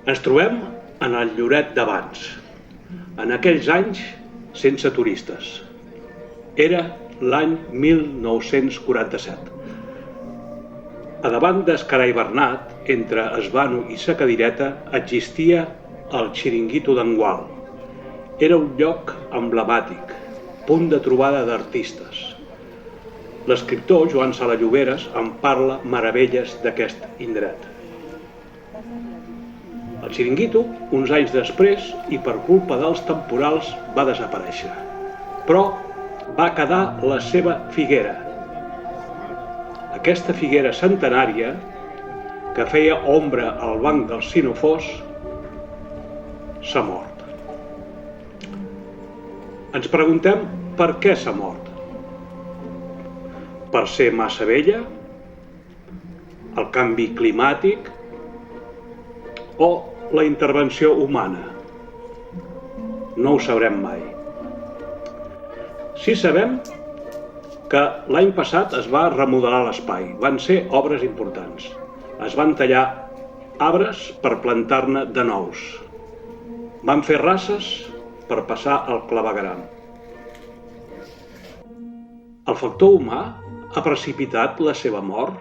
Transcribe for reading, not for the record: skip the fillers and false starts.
Ens trobem en el Lloret d'abans, en aquells anys sense turistes. Era l'any 1947. A davant d'Escarai Bernat, entre Esvano i sa Cadireta, existia el Xiringuito d'en Gual. Era un lloc emblemàtic, punt de trobada d'artistes. L'escriptor Joan Sala Lloberes en parla meravelles d'aquest indret. El Xiringuito, uns anys després, i per culpa dels temporals, va desaparèixer. Però va quedar la seva figuera. Aquesta figuera centenària, que feia ombra al banc dels Sinofors, s'ha mort. Ens preguntem per què s'ha mort. Per ser massa vella? El canvi climàtic? O la intervenció humana? No ho sabrem mai. Sí sabem que l'any passat es va remodelar l'espai. Van ser obres importants. Es van tallar arbres per plantar-ne de nous. Van fer rases per passar el clavegueram. El factor humà ha precipitat la seva mort?